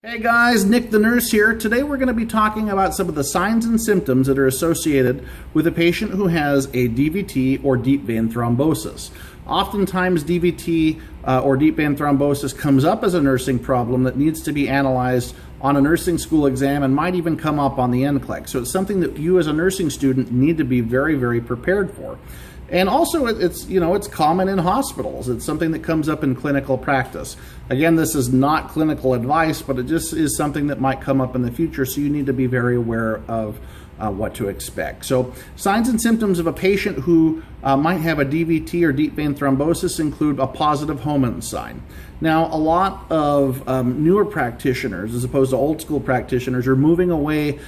Hey guys, Nick the Nurse here. Today we're going to be talking about some of the signs and symptoms that are associated with a patient who has a DVT or deep vein thrombosis. Oftentimes DVT or deep vein thrombosis comes up as a nursing problem that needs to be analyzed on a nursing school exam and might even come up on the NCLEX. So it's something that you as a nursing student need to be very, very prepared for. And also, it's common in hospitals. It's something that comes up in clinical practice. Again, this is not clinical advice, but it just is something that might come up in the future, so you need to be very aware of what to expect. So signs and symptoms of a patient who might have a DVT or deep vein thrombosis include a positive Homan sign. Now, a lot of newer practitioners, as opposed to old school practitioners, are moving away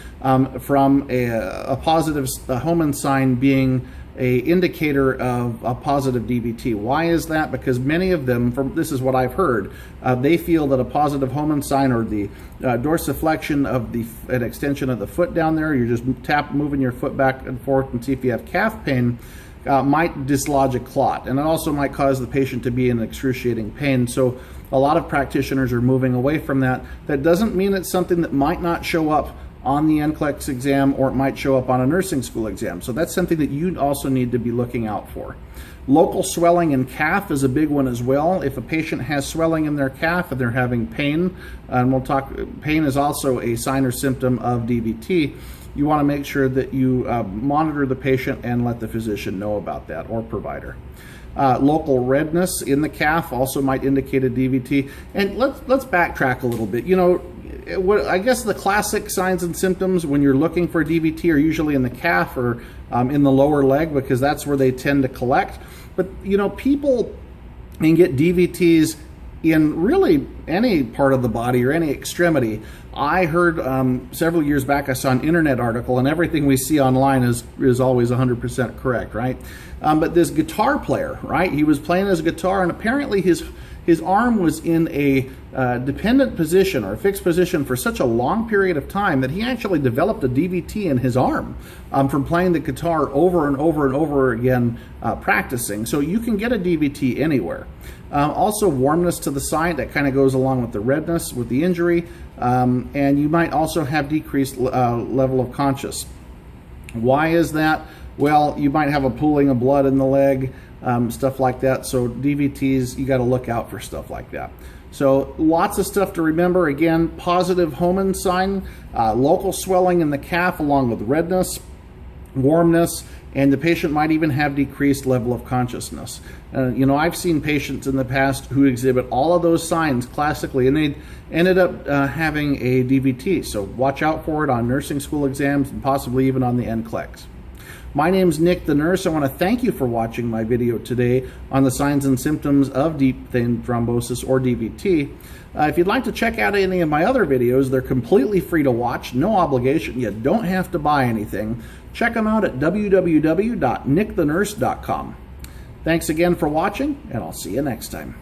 from a positive Homan sign being an indicator of a positive DVT. Why is that? Because many of them, this is what I've heard, they feel that a positive Homan sign or the dorsiflexion of an extension of the foot down there, you're just moving your foot back and forth and see if you have calf pain, might dislodge a clot. And it also might cause the patient to be in excruciating pain. So a lot of practitioners are moving away from that. That doesn't mean it's something that might not show up on the NCLEX exam, or it might show up on a nursing school exam. So that's something that you also need to be looking out for. Local swelling in calf is a big one as well. If a patient has swelling in their calf and they're having pain, and pain is also a sign or symptom of DVT, you want to make sure that you monitor the patient and let the physician know about that, or provider. Local redness in the calf also might indicate a DVT. And let's backtrack a little bit. I guess the classic signs and symptoms when you're looking for a DVT are usually in the calf or in the lower leg, because that's where they tend to collect. But people can get DVTs in really any part of the body or any extremity. I heard several years back, I saw an internet article, and everything we see online is always 100% correct, right? But this guitar player, right? He was playing his guitar, and apparently his arm was in a dependent position or a fixed position for such a long period of time that he actually developed a DVT in his arm from playing the guitar over and over and over again practicing. So you can get a DVT anywhere. Also warmness to the site, that kind of goes along with the redness with the injury, and you might also have decreased level of conscious. Why is that? Well, you might have a pooling of blood in the leg, stuff like that. So DVTs, you got to look out for stuff like that. So lots of stuff to remember. Again, positive Homan sign, local swelling in the calf along with redness, warmness, and the patient might even have decreased level of consciousness. I've seen patients in the past who exhibit all of those signs classically, and they ended up having a DVT. So watch out for it on nursing school exams and possibly even on the NCLEX. My name's Nick the Nurse. I want to thank you for watching my video today on the signs and symptoms of deep vein thrombosis or DVT. If you'd like to check out any of my other videos, they're completely free to watch, no obligation. You don't have to buy anything. Check them out at www.nickthenurse.com. Thanks again for watching, and I'll see you next time.